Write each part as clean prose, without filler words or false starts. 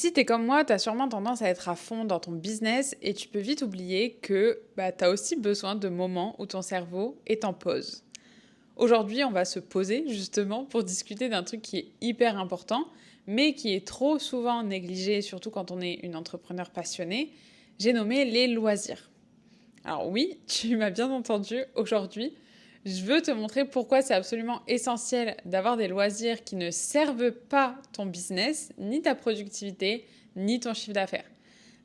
Si t'es comme moi, t'as sûrement tendance à être à fond dans ton business et tu peux vite oublier que t'as aussi besoin de moments où ton cerveau est en pause. Aujourd'hui, on va se poser justement pour discuter d'un truc qui est hyper important, mais qui est trop souvent négligé, surtout quand on est une entrepreneur passionnée. J'ai nommé les loisirs. Alors oui, tu m'as bien entendu, aujourd'hui, je veux te montrer pourquoi c'est absolument essentiel d'avoir des loisirs qui ne servent pas ton business, ni ta productivité, ni ton chiffre d'affaires.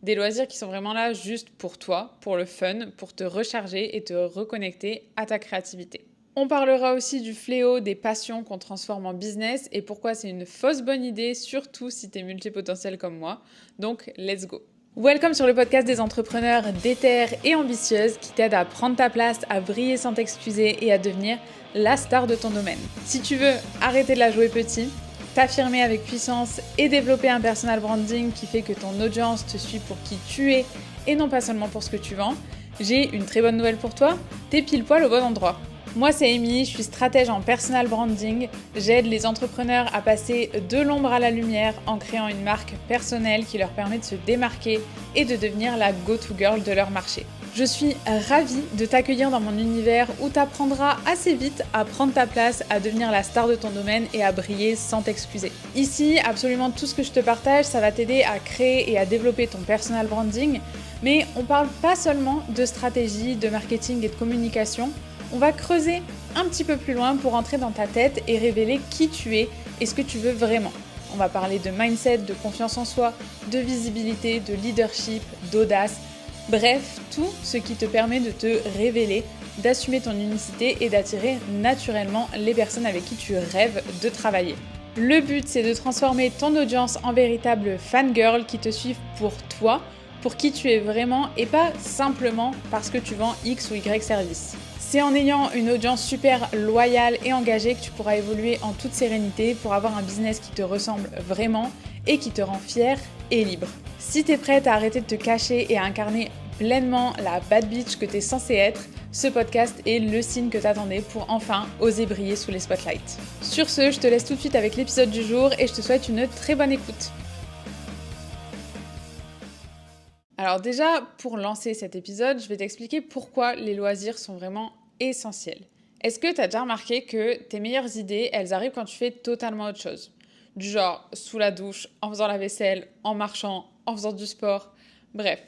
Des loisirs qui sont vraiment là juste pour toi, pour le fun, pour te recharger et te reconnecter à ta créativité. On parlera aussi du fléau des passions qu'on transforme en business et pourquoi c'est une fausse bonne idée, surtout si tu es multipotentiel comme moi. Donc, let's go! Welcome sur le podcast des entrepreneurs déter et ambitieuses qui t'aident à prendre ta place, à briller sans t'excuser et à devenir la star de ton domaine. Si tu veux arrêter de la jouer petit, t'affirmer avec puissance et développer un personal branding qui fait que ton audience te suit pour qui tu es et non pas seulement pour ce que tu vends, j'ai une très bonne nouvelle pour toi, t'es pile poil au bon endroit. Moi, c'est Amy, je suis stratège en personal branding. J'aide les entrepreneurs à passer de l'ombre à la lumière en créant une marque personnelle qui leur permet de se démarquer et de devenir la go-to girl de leur marché. Je suis ravie de t'accueillir dans mon univers où tu apprendras assez vite à prendre ta place, à devenir la star de ton domaine et à briller sans t'excuser. Ici, absolument tout ce que je te partage, ça va t'aider à créer et à développer ton personal branding. Mais on parle pas seulement de stratégie, de marketing et de communication. On va creuser un petit peu plus loin pour entrer dans ta tête et révéler qui tu es et ce que tu veux vraiment. On va parler de mindset, de confiance en soi, de visibilité, de leadership, d'audace. Bref, tout ce qui te permet de te révéler, d'assumer ton unicité et d'attirer naturellement les personnes avec qui tu rêves de travailler. Le but, c'est de transformer ton audience en véritable fangirl qui te suivent pour toi, pour qui tu es vraiment et pas simplement parce que tu vends X ou Y service. C'est en ayant une audience super loyale et engagée que tu pourras évoluer en toute sérénité pour avoir un business qui te ressemble vraiment et qui te rend fier et libre. Si tu es prête à arrêter de te cacher et à incarner pleinement la bad bitch que tu es censée être, ce podcast est le signe que t'attendais pour enfin oser briller sous les spotlights. Sur ce, je te laisse tout de suite avec l'épisode du jour et je te souhaite une très bonne écoute. Alors déjà, pour lancer cet épisode, je vais t'expliquer pourquoi les loisirs sont vraiment essentiels. Est-ce que tu as déjà remarqué que tes meilleures idées, elles arrivent quand tu fais totalement autre chose? Du genre sous la douche, en faisant la vaisselle, en marchant, en faisant du sport. Bref,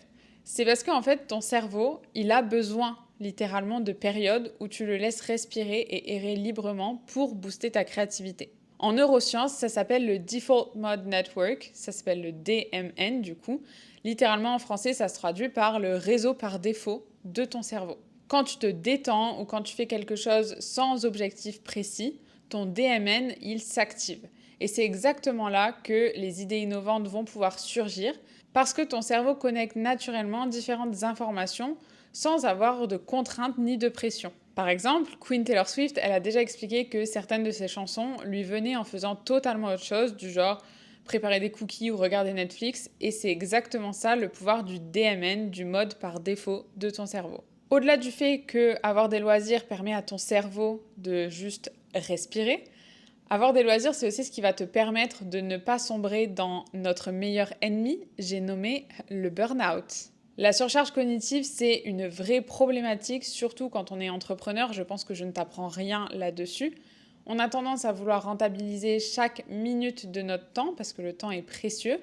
c'est parce qu'en fait, ton cerveau, il a besoin littéralement de périodes où tu le laisses respirer et errer librement pour booster ta créativité. En neurosciences, ça s'appelle le Default Mode Network, ça s'appelle le DMN du coup. Littéralement en français, ça se traduit par le réseau par défaut de ton cerveau. Quand tu te détends ou quand tu fais quelque chose sans objectif précis, ton DMN, il s'active. Et c'est exactement là que les idées innovantes vont pouvoir surgir parce que ton cerveau connecte naturellement différentes informations sans avoir de contraintes ni de pression. Par exemple, Queen Taylor Swift, elle a déjà expliqué que certaines de ses chansons lui venaient en faisant totalement autre chose, du genre préparer des cookies ou regarder Netflix, et c'est exactement ça le pouvoir du DMN, du mode par défaut de ton cerveau. Au-delà du fait que avoir des loisirs permet à ton cerveau de juste respirer, avoir des loisirs, c'est aussi ce qui va te permettre de ne pas sombrer dans notre meilleur ennemi, j'ai nommé le burn-out. La surcharge cognitive, c'est une vraie problématique, surtout quand on est entrepreneur. Je pense que je ne t'apprends rien là-dessus. On a tendance à vouloir rentabiliser chaque minute de notre temps, parce que le temps est précieux.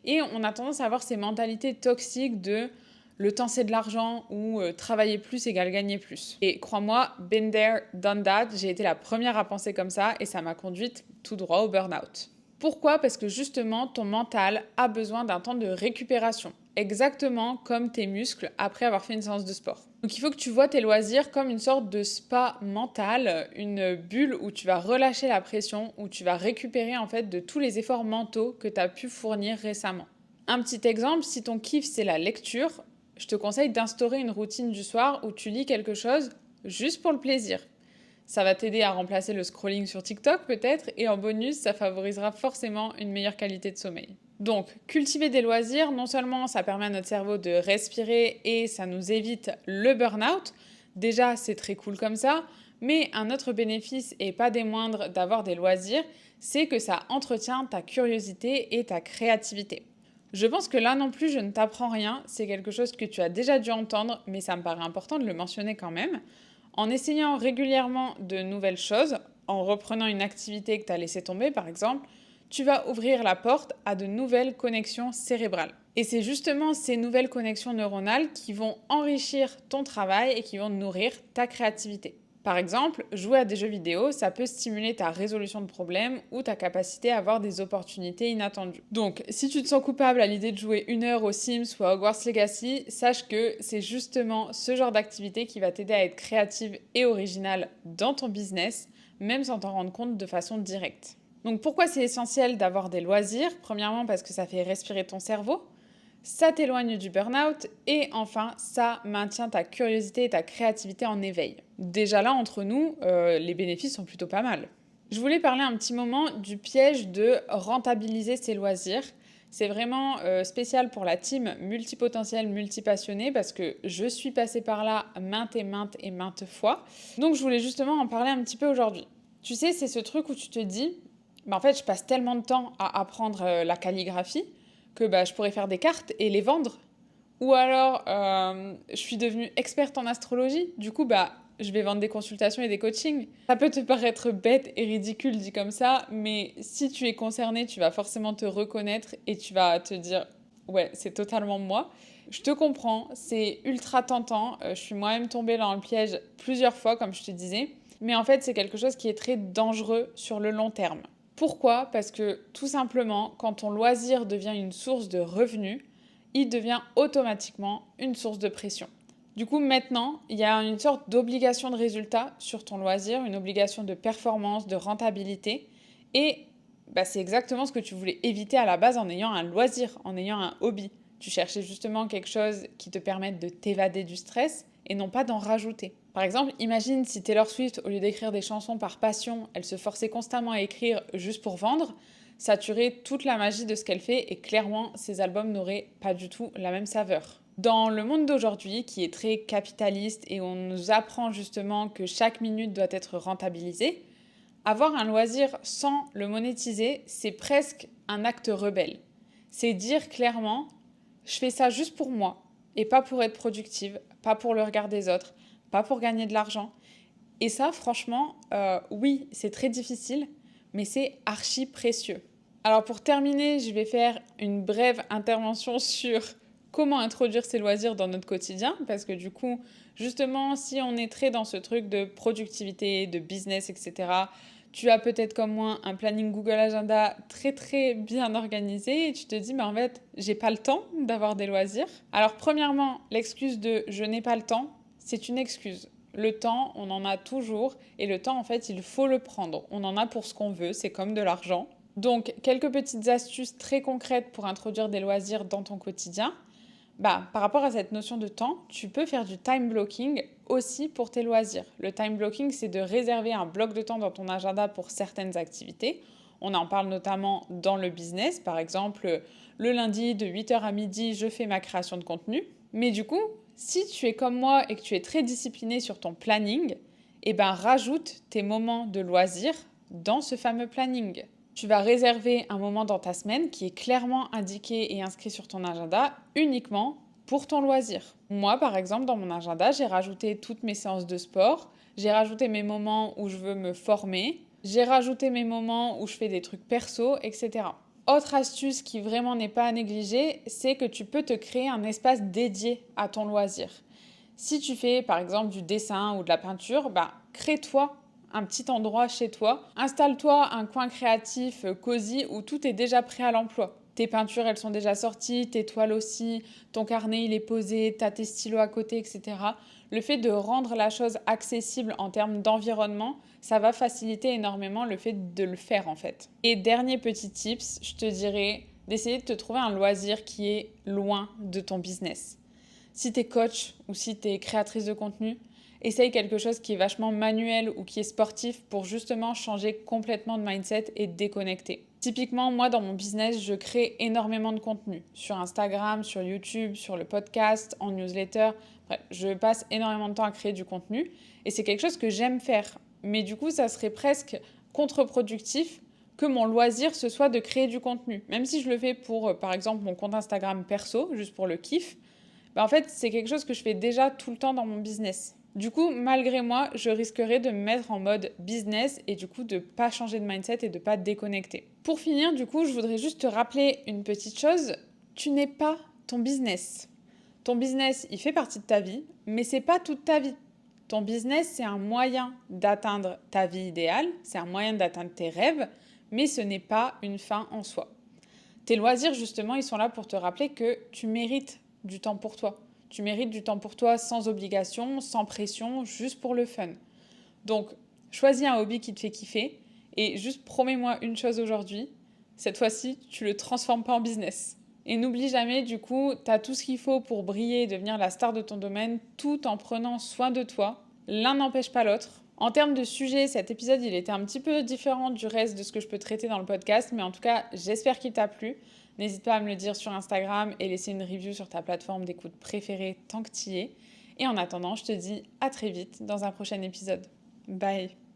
Et on a tendance à avoir ces mentalités toxiques de le temps c'est de l'argent ou travailler plus égale gagner plus. Et crois-moi, been there, done that, j'ai été la première à penser comme ça et ça m'a conduite tout droit au burn-out. Pourquoi? Parce que justement, ton mental a besoin d'un temps de récupération, exactement comme tes muscles après avoir fait une séance de sport. Donc il faut que tu vois tes loisirs comme une sorte de spa mental, une bulle où tu vas relâcher la pression, où tu vas récupérer en fait de tous les efforts mentaux que tu as pu fournir récemment. Un petit exemple, si ton kiff c'est la lecture, je te conseille d'instaurer une routine du soir où tu lis quelque chose juste pour le plaisir. Ça va t'aider à remplacer le scrolling sur TikTok peut-être, et en bonus, ça favorisera forcément une meilleure qualité de sommeil. Donc, cultiver des loisirs, non seulement ça permet à notre cerveau de respirer et ça nous évite le burn-out, déjà c'est très cool comme ça, mais un autre bénéfice, et pas des moindres, d'avoir des loisirs, c'est que ça entretient ta curiosité et ta créativité. Je pense que là non plus, je ne t'apprends rien. C'est quelque chose que tu as déjà dû entendre, mais ça me paraît important de le mentionner quand même. En essayant régulièrement de nouvelles choses, en reprenant une activité que tu as laissé tomber par exemple, tu vas ouvrir la porte à de nouvelles connexions cérébrales. Et c'est justement ces nouvelles connexions neuronales qui vont enrichir ton travail et qui vont nourrir ta créativité. Par exemple, jouer à des jeux vidéo, ça peut stimuler ta résolution de problèmes ou ta capacité à avoir des opportunités inattendues. Donc, si tu te sens coupable à l'idée de jouer 1 heure aux Sims ou à Hogwarts Legacy, sache que c'est justement ce genre d'activité qui va t'aider à être créative et originale dans ton business, même sans t'en rendre compte de façon directe. Donc, pourquoi c'est essentiel d'avoir des loisirs? Premièrement, parce que ça fait respirer ton cerveau. Ça t'éloigne du burn-out et enfin, ça maintient ta curiosité et ta créativité en éveil. Déjà là, entre nous, les bénéfices sont plutôt pas mal. Je voulais parler un petit moment du piège de rentabiliser ses loisirs. C'est vraiment spécial pour la team multipotentiel, multipassionnée parce que je suis passée par là maintes fois. Donc je voulais justement en parler un petit peu aujourd'hui. Tu sais, c'est ce truc où tu te dis, en fait, je passe tellement de temps à apprendre la calligraphie que je pourrais faire des cartes et les vendre. Ou alors, je suis devenue experte en astrologie. Du coup, je vais vendre des consultations et des coachings. Ça peut te paraître bête et ridicule dit comme ça, mais si tu es concerné, tu vas forcément te reconnaître et tu vas te dire « Ouais, c'est totalement moi ». Je te comprends, c'est ultra tentant. Je suis moi-même tombée dans le piège plusieurs fois, comme je te disais. Mais en fait, c'est quelque chose qui est très dangereux sur le long terme. Pourquoi? Parce que tout simplement, quand ton loisir devient une source de revenus, il devient automatiquement une source de pression. Du coup, maintenant, il y a une sorte d'obligation de résultat sur ton loisir, une obligation de performance, de rentabilité. Et c'est exactement ce que tu voulais éviter à la base en ayant un loisir, en ayant un hobby. Tu cherchais justement quelque chose qui te permette de t'évader du stress et non pas d'en rajouter. Par exemple, imagine si Taylor Swift, au lieu d'écrire des chansons par passion, elle se forçait constamment à écrire juste pour vendre, ça tuerait toute la magie de ce qu'elle fait et clairement, ses albums n'auraient pas du tout la même saveur. Dans le monde d'aujourd'hui, qui est très capitaliste et où on nous apprend justement que chaque minute doit être rentabilisée, avoir un loisir sans le monétiser, c'est presque un acte rebelle. C'est dire clairement, je fais ça juste pour moi et pas pour être productive, pas pour le regard des autres, pas pour gagner de l'argent. Et ça, franchement, oui, c'est très difficile, mais c'est archi précieux. Alors pour terminer, je vais faire une brève intervention sur comment introduire ces loisirs dans notre quotidien, parce que du coup, justement, si on est très dans ce truc de productivité, de business, etc., tu as peut-être comme moi un planning Google Agenda très très bien organisé et tu te dis, en fait, j'ai pas le temps d'avoir des loisirs. Alors premièrement, l'excuse de je n'ai pas le temps, c'est une excuse. Le temps, on en a toujours et le temps, en fait, il faut le prendre. On en a pour ce qu'on veut, c'est comme de l'argent. Donc, quelques petites astuces très concrètes pour introduire des loisirs dans ton quotidien. Par rapport à cette notion de temps, tu peux faire du time blocking aussi pour tes loisirs. Le time blocking, c'est de réserver un bloc de temps dans ton agenda pour certaines activités. On en parle notamment dans le business. Par exemple, le lundi de 8h à midi, je fais ma création de contenu. Mais du coup, si tu es comme moi et que tu es très discipliné sur ton planning, rajoute tes moments de loisirs dans ce fameux planning. Tu vas réserver un moment dans ta semaine qui est clairement indiqué et inscrit sur ton agenda uniquement pour ton loisir. Moi, par exemple, dans mon agenda, j'ai rajouté toutes mes séances de sport, j'ai rajouté mes moments où je veux me former, j'ai rajouté mes moments où je fais des trucs perso, etc. Autre astuce qui vraiment n'est pas à négliger, c'est que tu peux te créer un espace dédié à ton loisir. Si tu fais par exemple du dessin ou de la peinture, crée-toi un petit endroit chez toi. Installe-toi un coin créatif cosy où tout est déjà prêt à l'emploi. Tes peintures, elles sont déjà sorties, tes toiles aussi, ton carnet, il est posé, tu as tes stylos à côté, etc. Le fait de rendre la chose accessible en termes d'environnement, ça va faciliter énormément le fait de le faire en fait. Et dernier petit tips, je te dirais d'essayer de te trouver un loisir qui est loin de ton business. Si tu es coach ou si tu es créatrice de contenu, essaye quelque chose qui est vachement manuel ou qui est sportif pour justement changer complètement de mindset et déconnecter. Typiquement, moi, dans mon business, je crée énormément de contenu sur Instagram, sur YouTube, sur le podcast, en newsletter. Bref, je passe énormément de temps à créer du contenu et c'est quelque chose que j'aime faire. Mais du coup, ça serait presque contre-productif que mon loisir, ce soit de créer du contenu. Même si je le fais pour, par exemple, mon compte Instagram perso, juste pour le kiff, en fait, c'est quelque chose que je fais déjà tout le temps dans mon business. Du coup, malgré moi, je risquerais de me mettre en mode business et du coup de ne pas changer de mindset et de ne pas déconnecter. Pour finir, du coup, je voudrais juste te rappeler une petite chose. Tu n'es pas ton business. Ton business, il fait partie de ta vie, mais c'est pas toute ta vie. Ton business, c'est un moyen d'atteindre ta vie idéale, c'est un moyen d'atteindre tes rêves, mais ce n'est pas une fin en soi. Tes loisirs, justement, ils sont là pour te rappeler que tu mérites du temps pour toi. Tu mérites du temps pour toi sans obligation, sans pression, juste pour le fun. Donc, choisis un hobby qui te fait kiffer et juste promets-moi une chose aujourd'hui. Cette fois-ci, tu le transformes pas en business. Et n'oublie jamais, du coup, tu as tout ce qu'il faut pour briller et devenir la star de ton domaine tout en prenant soin de toi. L'un n'empêche pas l'autre. En termes de sujet, cet épisode, il était un petit peu différent du reste de ce que je peux traiter dans le podcast, mais en tout cas, j'espère qu'il t'a plu. N'hésite pas à me le dire sur Instagram et laisser une review sur ta plateforme d'écoute préférée tant que tu y es. Et en attendant, je te dis à très vite dans un prochain épisode. Bye!